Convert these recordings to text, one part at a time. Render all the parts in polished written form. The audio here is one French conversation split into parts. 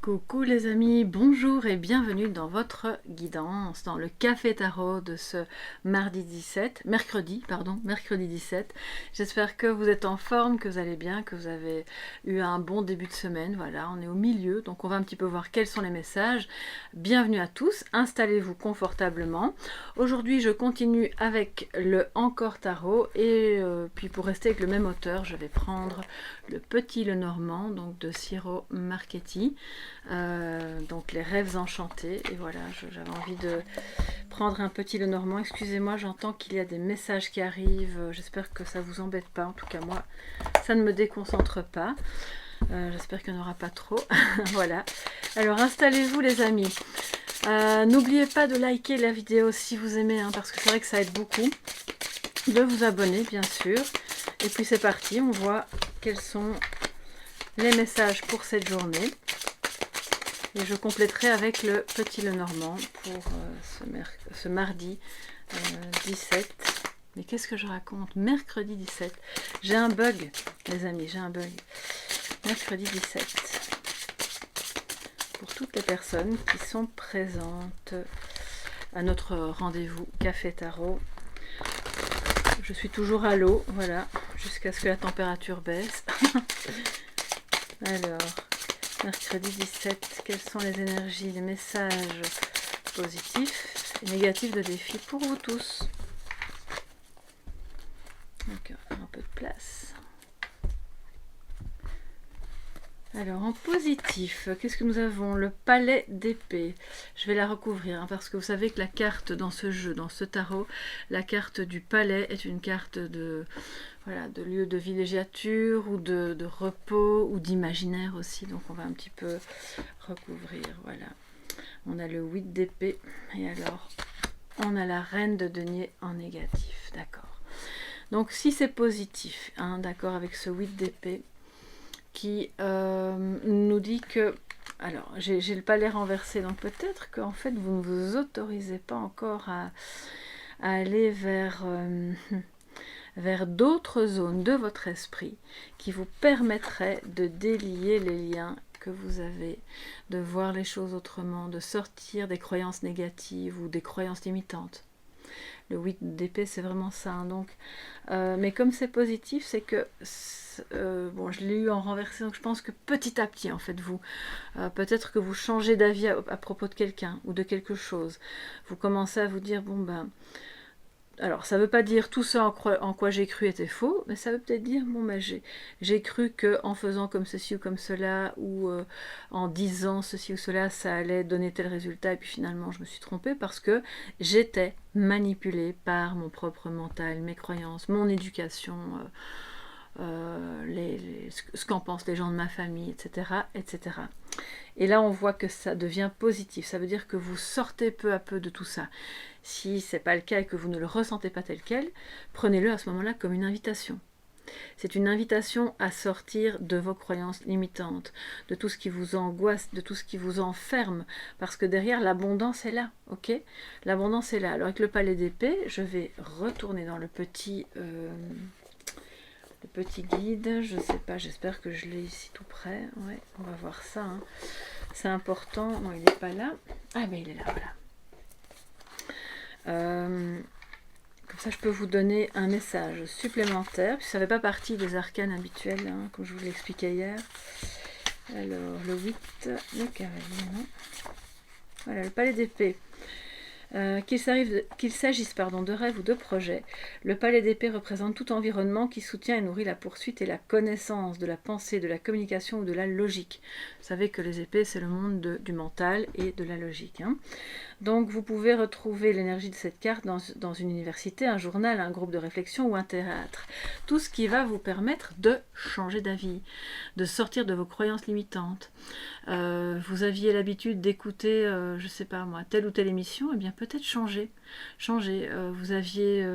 Coucou les amis, bonjour et bienvenue dans votre guidance, dans le Café Tarot de ce mercredi 17. J'espère que vous êtes en forme, que vous allez bien, que vous avez eu un bon début de semaine. Voilà, on est au milieu, donc on va un petit peu voir quels sont les messages. Bienvenue à tous, installez-vous confortablement. Aujourd'hui, je continue avec le Encore Tarot et puis pour rester avec le même auteur, je vais prendre le Petit Lenormand, donc de Ciro Marchetti. Donc les rêves enchantés, et voilà, j'avais envie de prendre un Petit Lenormand. Excusez-moi, j'entends qu'il y a des messages qui arrivent, j'espère que ça vous embête pas, en tout cas moi ça ne me déconcentre pas, j'espère qu'il n'y en aura pas trop. Voilà, alors installez-vous les amis, n'oubliez pas de liker la vidéo si vous aimez, hein, parce que c'est vrai que ça aide beaucoup, de vous abonner bien sûr, et puis c'est parti, on voit quels sont les messages pour cette journée. Et je compléterai avec le Petit Lenormand pour ce mardi 17. Mais qu'est-ce que je raconte? Mercredi 17. J'ai un bug, les amis, j'ai un bug. Mercredi 17. Pour toutes les personnes qui sont présentes à notre rendez-vous Café Tarot. Je suis toujours à l'eau, voilà, jusqu'à ce que la température baisse. Alors... Mercredi 17, quelles sont les énergies, les messages positifs et négatifs de défi pour vous tous? Donc, on va faire un peu de place. Alors, en positif, qu'est-ce que nous avons? Le palais d'épée. Je vais la recouvrir, hein, parce que vous savez que la carte dans ce jeu, dans ce tarot, la carte du palais est une carte de... Voilà, de lieu de villégiature ou de repos ou d'imaginaire aussi. Donc on va un petit peu recouvrir. Voilà. On a le 8 d'épée. Et alors, on a la reine de denier en négatif. D'accord. Donc si c'est positif, hein, d'accord, avec ce 8 d'épée qui nous dit que... Alors, j'ai le palais renversé. Donc peut-être qu'en fait, vous ne vous autorisez pas encore à aller vers d'autres zones de votre esprit qui vous permettraient de délier les liens que vous avez, de voir les choses autrement, de sortir des croyances négatives ou des croyances limitantes. Le 8 d'épée, c'est vraiment ça. Hein, donc, mais comme c'est positif, c'est que... bon, je l'ai eu en renversé, donc je pense que petit à petit, en fait, vous... peut-être que vous changez d'avis à propos de quelqu'un ou de quelque chose. Vous commencez à vous dire, bon ben... Alors, ça ne veut pas dire tout ça en quoi j'ai cru était faux, mais ça veut peut-être dire, bon, ben, j'ai cru qu'en faisant comme ceci ou comme cela, ou en disant ceci ou cela, ça allait donner tel résultat, et puis finalement, je me suis trompée parce que j'étais manipulée par mon propre mental, mes croyances, mon éducation, ce qu'en pensent les gens de ma famille, etc., etc. Et là, on voit que ça devient positif. Ça veut dire que vous sortez peu à peu de tout ça. Si ce n'est pas le cas et que vous ne le ressentez pas tel quel, prenez-le à ce moment-là comme une invitation. C'est une invitation à sortir de vos croyances limitantes, de tout ce qui vous angoisse, de tout ce qui vous enferme, parce que derrière, l'abondance est là, ok? L'abondance est là. Alors avec le palais d'épée, je vais retourner dans le petit guide, je sais pas, j'espère que je l'ai ici tout près. Ouais, on va voir ça. Hein. C'est important. Non, il n'est pas là. Ah, mais il est là, voilà. Comme ça, je peux vous donner un message supplémentaire. Ça ne fait pas partie des arcanes habituels, hein, comme je vous l'expliquais hier. Alors, le 8, le cavalier, non. Voilà, le palais d'épée. Qu'il s'agisse de rêves ou de projets, le palais d'épée représente tout environnement qui soutient et nourrit la poursuite et la connaissance de la pensée, de la communication ou de la logique. Vous savez que les épées, c'est le monde du mental et de la logique. Hein. Donc vous pouvez retrouver l'énergie de cette carte dans une université, un journal, un groupe de réflexion ou un théâtre. Tout ce qui va vous permettre de changer d'avis, de sortir de vos croyances limitantes. Vous aviez l'habitude d'écouter, je ne sais pas moi, telle ou telle émission, eh bien peut-être changer. Vous aviez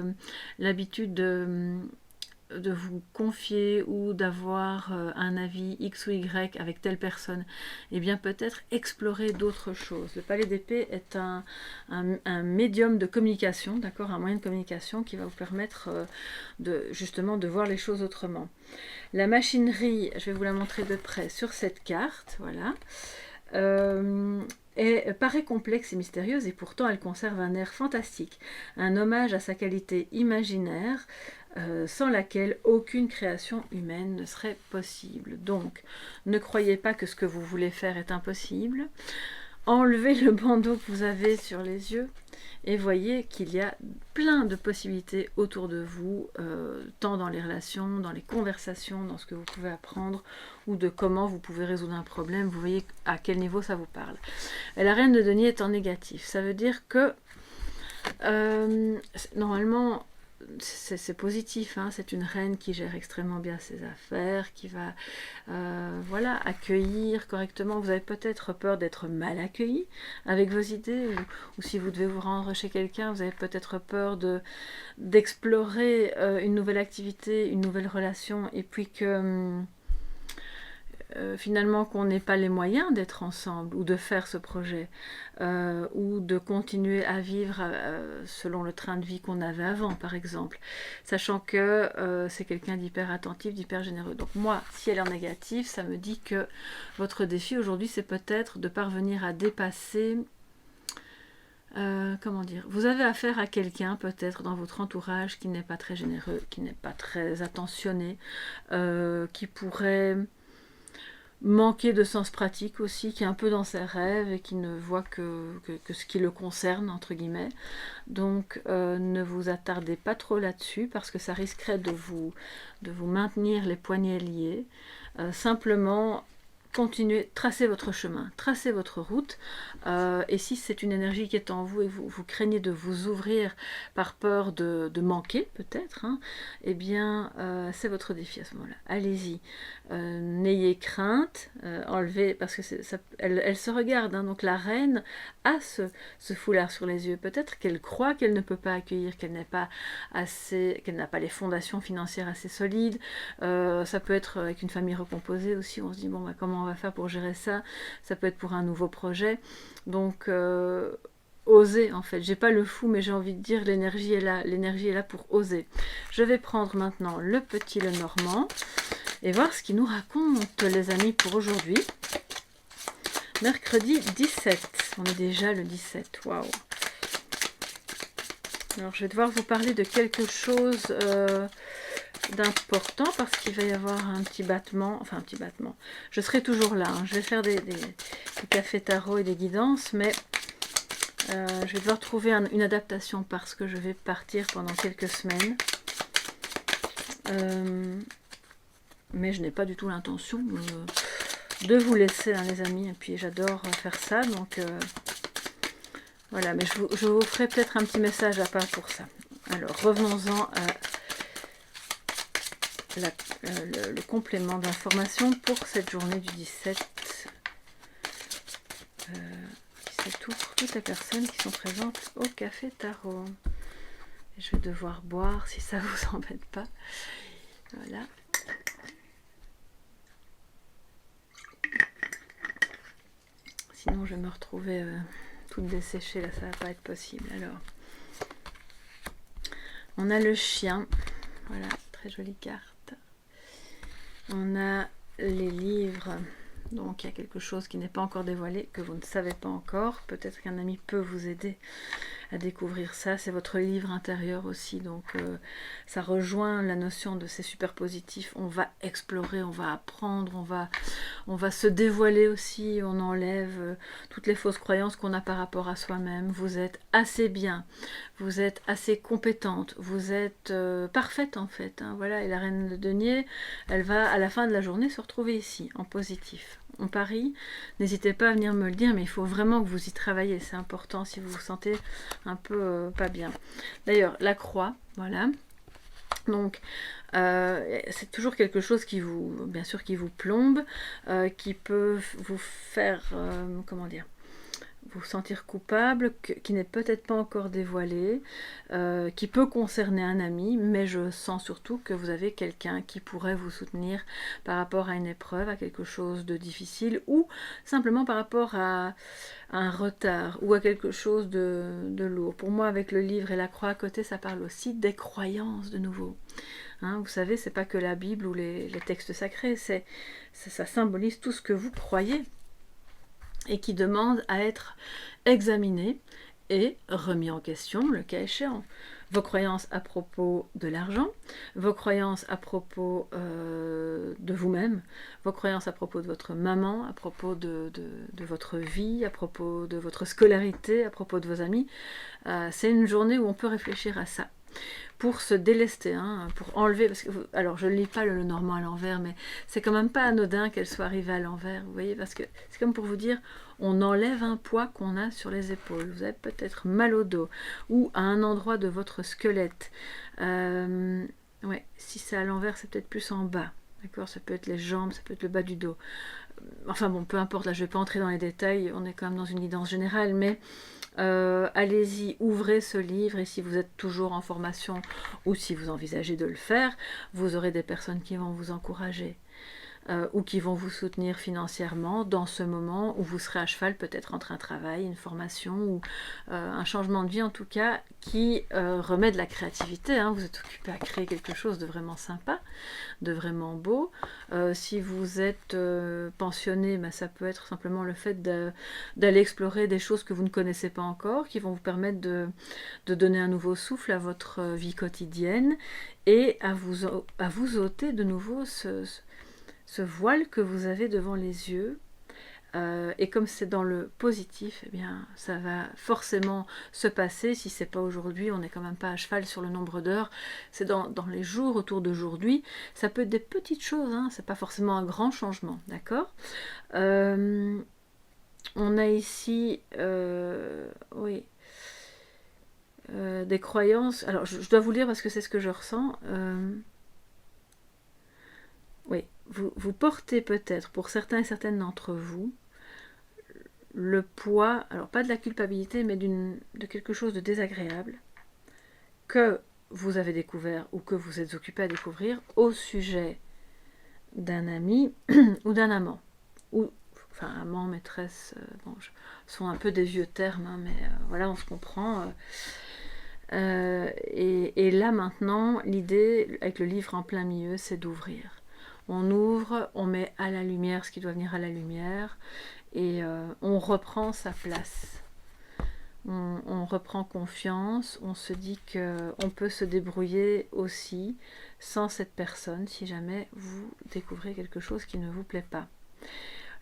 l'habitude de vous confier ou d'avoir un avis X ou Y avec telle personne, eh bien peut-être explorer d'autres choses. Le palais d'épée est un médium de communication, d'accord, un moyen de communication qui va vous permettre justement de voir les choses autrement. La machinerie, je vais vous la montrer de près sur cette carte, voilà. paraît complexe et mystérieuse et pourtant elle conserve un air fantastique, un hommage à sa qualité imaginaire sans laquelle aucune création humaine ne serait possible. Donc, ne croyez pas que ce que vous voulez faire est impossible. Enlevez le bandeau que vous avez sur les yeux et voyez qu'il y a plein de possibilités autour de vous, tant dans les relations, dans les conversations, dans ce que vous pouvez apprendre ou de comment vous pouvez résoudre un problème. Vous voyez à quel niveau ça vous parle. Et la reine de denier est en négatif. Ça veut dire que normalement c'est positif, hein, c'est une reine qui gère extrêmement bien ses affaires, qui va voilà, accueillir correctement. Vous avez peut-être peur d'être mal accueilli avec vos idées, ou si vous devez vous rendre chez quelqu'un, vous avez peut-être peur d'explorer une nouvelle activité, une nouvelle relation, et puis que finalement qu'on n'ait pas les moyens d'être ensemble ou de faire ce projet ou de continuer à vivre selon le train de vie qu'on avait avant par exemple, sachant que c'est quelqu'un d'hyper attentif, d'hyper généreux. Donc moi, si elle est en négatif, ça me dit que votre défi aujourd'hui c'est peut-être de parvenir à dépasser comment dire, vous avez affaire à quelqu'un peut-être dans votre entourage qui n'est pas très généreux, qui n'est pas très attentionné, qui pourrait manquer de sens pratique aussi, qui est un peu dans ses rêves et qui ne voit que ce qui le concerne, entre guillemets. Donc ne vous attardez pas trop là-dessus parce que ça risquerait de vous maintenir les poignets liés. Simplement, continuez, tracez votre chemin, tracez votre route, et si c'est une énergie qui est en vous et vous craignez de vous ouvrir par peur de manquer peut-être, hein, eh bien c'est votre défi à ce moment-là. Allez-y, n'ayez crainte, enlevez, parce que elle se regarde, hein, donc la reine a ce foulard sur les yeux. Peut-être qu'elle croit qu'elle ne peut pas accueillir, qu'elle n'a pas les fondations financières assez solides. Ça peut être avec une famille recomposée aussi, on se dit bon bah, comment on va faire pour gérer ça, ça peut être pour un nouveau projet, donc oser en fait, j'ai pas le fou mais j'ai envie de dire l'énergie est là pour oser. Je vais prendre maintenant le petit Lenormand et voir ce qu'il nous raconte les amis pour aujourd'hui. Mercredi 17, on est déjà le 17, waouh. Alors je vais devoir vous parler de quelque chose d'important parce qu'il va y avoir un petit battement, enfin un petit battement. Je serai toujours là, hein. Je vais faire des cafés tarot et des guidances, mais je vais devoir trouver une adaptation parce que je vais partir pendant quelques semaines. Mais je n'ai pas du tout l'intention de vous laisser, hein, les amis, et puis j'adore faire ça, donc voilà, mais je vous ferai peut-être un petit message à part pour ça. Alors revenons-en à le complément d'information pour cette journée du 17 août pour toutes les personnes qui sont présentes au Café Tarot. Et je vais devoir boire si ça vous embête pas. Voilà. Sinon je vais me retrouver toute desséchée, là ça va pas être possible. Alors, on a le chien, voilà, très jolie carte. On a les livres, donc il y a quelque chose qui n'est pas encore dévoilé, que vous ne savez pas encore. Peut-être qu'un ami peut vous aider à découvrir ça. C'est votre livre intérieur aussi, donc ça rejoint la notion de c'est super positif. On va explorer, on va apprendre, on va se dévoiler aussi, on enlève toutes les fausses croyances qu'on a par rapport à soi-même. Vous êtes assez bien, vous êtes assez compétente, vous êtes parfaite en fait, hein, voilà. Et la reine de denier, elle va à la fin de la journée se retrouver ici, en positif. On parie, n'hésitez pas à venir me le dire, mais il faut vraiment que vous y travaillez, c'est important si vous vous sentez un peu pas bien. D'ailleurs, la croix, voilà. Donc, c'est toujours quelque chose qui vous, bien sûr, qui vous plombe, qui peut vous faire, comment dire, vous sentir coupable, qui n'est peut-être pas encore dévoilé, qui peut concerner un ami, mais je sens surtout que vous avez quelqu'un qui pourrait vous soutenir par rapport à une épreuve, à quelque chose de difficile, ou simplement par rapport à un retard, ou à quelque chose de lourd. Pour moi, avec le livre et la croix à côté, ça parle aussi des croyances de nouveau. Hein, vous savez, c'est pas que la Bible ou les textes sacrés, ça symbolise tout ce que vous croyez. et qui demande à être examiné et remis en question, le cas échéant. Vos croyances à propos de l'argent, vos croyances à propos de vous-même, vos croyances à propos de votre maman, à propos de votre vie, à propos de votre scolarité, à propos de vos amis. C'est une journée où on peut réfléchir à ça. Pour se délester, hein, pour enlever, parce que, alors je ne lis pas le normand à l'envers, mais c'est quand même pas anodin qu'elle soit arrivée à l'envers, vous voyez, parce que c'est comme pour vous dire, on enlève un poids qu'on a sur les épaules, vous avez peut-être mal au dos, ou à un endroit de votre squelette, ouais, si c'est à l'envers, c'est peut-être plus en bas, d'accord, ça peut être les jambes, ça peut être le bas du dos, enfin bon, peu importe, là je ne vais pas entrer dans les détails, on est quand même dans une guidance générale, mais allez-y, ouvrez ce livre, et si vous êtes toujours en formation ou si vous envisagez de le faire, vous aurez des personnes qui vont vous encourager ou qui vont vous soutenir financièrement dans ce moment où vous serez à cheval peut-être entre un travail, une formation ou un changement de vie en tout cas qui remet de la créativité, hein. Vous êtes occupé à créer quelque chose de vraiment sympa, de vraiment beau. Si vous êtes pensionné, ben, ça peut être simplement le fait d'aller explorer des choses que vous ne connaissez pas encore, qui vont vous permettre de donner un nouveau souffle à votre vie quotidienne et à vous ôter de nouveau ce voile que vous avez devant les yeux. Et comme c'est dans le positif, eh bien, ça va forcément se passer. Si c'est pas aujourd'hui, on n'est quand même pas à cheval sur le nombre d'heures. C'est dans les jours autour d'aujourd'hui. Ça peut être des petites choses, hein, c'est pas forcément un grand changement, d'accord. On a ici, oui, des croyances. Alors, je dois vous lire parce que c'est ce que je ressens. Oui, vous portez peut-être, pour certains et certaines d'entre vous, le poids, alors pas de la culpabilité, mais de quelque chose de désagréable que vous avez découvert ou que vous êtes occupé à découvrir au sujet d'un ami ou d'un amant. Ou, enfin, amant, maîtresse, bon, sont un peu des vieux termes, hein, mais voilà, on se comprend. Et là maintenant, l'idée, avec le livre en plein milieu, c'est d'ouvrir. On ouvre, on met à la lumière ce qui doit venir à la lumière, et on reprend sa place. On reprend confiance, on se dit qu'on peut se débrouiller aussi sans cette personne si jamais vous découvrez quelque chose qui ne vous plaît pas.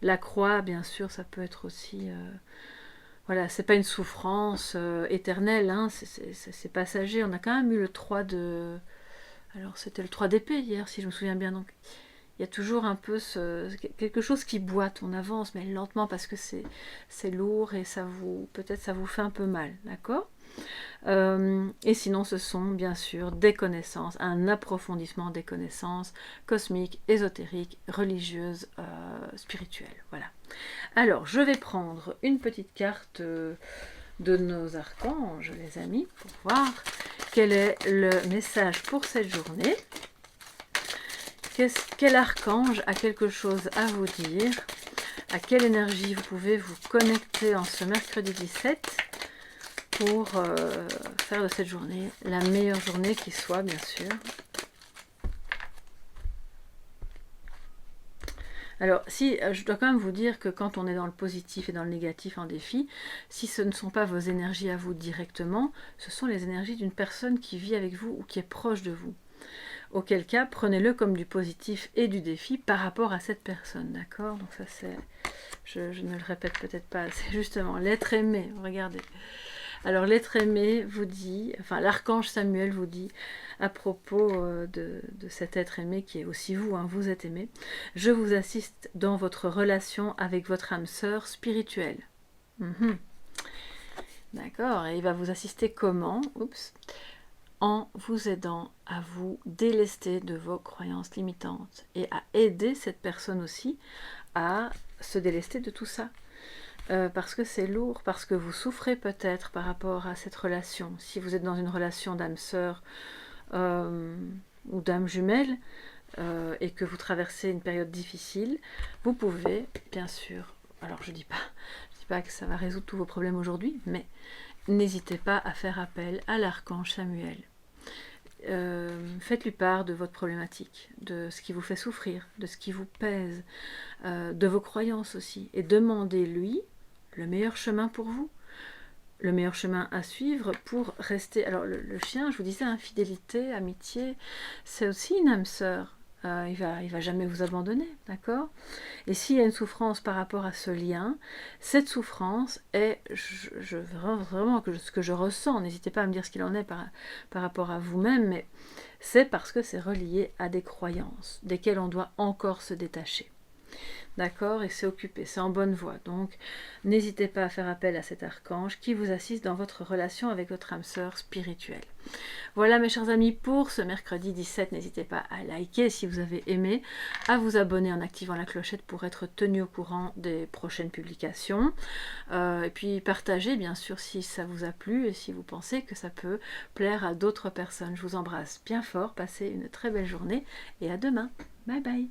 La croix, bien sûr, ça peut être aussi... voilà, c'est pas une souffrance éternelle, hein, c'est passager. On a quand même eu le 3 de... Alors c'était le 3 d'épée hier, si je me souviens bien, donc... Il y a toujours un peu quelque chose qui boite, on avance, mais lentement parce que c'est lourd et peut-être ça vous fait un peu mal, d'accord. Et sinon, ce sont bien sûr des connaissances, un approfondissement des connaissances cosmiques, ésotériques, religieuses, spirituelles. Voilà. Alors, je vais prendre une petite carte de nos archanges, les amis, pour voir quel est le message pour cette journée. Quel archange a quelque chose à vous dire? À quelle énergie vous pouvez vous connecter en ce mercredi 17 pour faire de cette journée la meilleure journée qui soit, bien sûr. Alors, si je dois quand même vous dire que quand on est dans le positif et dans le négatif en défi, si ce ne sont pas vos énergies à vous directement, ce sont les énergies d'une personne qui vit avec vous ou qui est proche de vous. Auquel cas, prenez-le comme du positif et du défi par rapport à cette personne, d'accord? Donc ça c'est, je ne le répète peut-être pas, c'est justement l'être aimé, regardez. Alors l'être aimé vous dit, enfin l'archange Samuel vous dit, à propos de cet être aimé qui est aussi vous, hein, vous êtes aimé, je vous assiste dans votre relation avec votre âme sœur spirituelle. D'accord, et il va vous assister comment? Oups. En vous aidant à vous délester de vos croyances limitantes et à aider cette personne aussi à se délester de tout ça. Parce que c'est lourd, parce que vous souffrez peut-être par rapport à cette relation. Si vous êtes dans une relation d'âme sœur ou d'âme jumelle et que vous traversez une période difficile, vous pouvez, bien sûr, alors je dis pas que ça va résoudre tous vos problèmes aujourd'hui, mais n'hésitez pas à faire appel à l'archange Samuel. Faites-lui part de votre problématique, de ce qui vous fait souffrir, de ce qui vous pèse, de vos croyances aussi, et demandez-lui le meilleur chemin pour vous, le meilleur chemin à suivre pour rester. Alors le chien, je vous disais, fidélité, amitié, c'est aussi une âme sœur. Il va jamais vous abandonner, d'accord? Et s'il y a une souffrance par rapport à ce lien, cette souffrance est, vraiment ce que je ressens, n'hésitez pas à me dire ce qu'il en est par rapport à vous-même, mais c'est parce que c'est relié à des croyances, desquelles on doit encore se détacher. D'accord? Et c'est occupé, c'est en bonne voie. Donc, n'hésitez pas à faire appel à cet archange qui vous assiste dans votre relation avec votre âme sœur spirituelle. Voilà mes chers amis pour ce mercredi 17. N'hésitez pas à liker si vous avez aimé, à vous abonner en activant la clochette pour être tenu au courant des prochaines publications. Et puis partagez bien sûr si ça vous a plu et si vous pensez que ça peut plaire à d'autres personnes. Je vous embrasse bien fort, passez une très belle journée et à demain. Bye bye.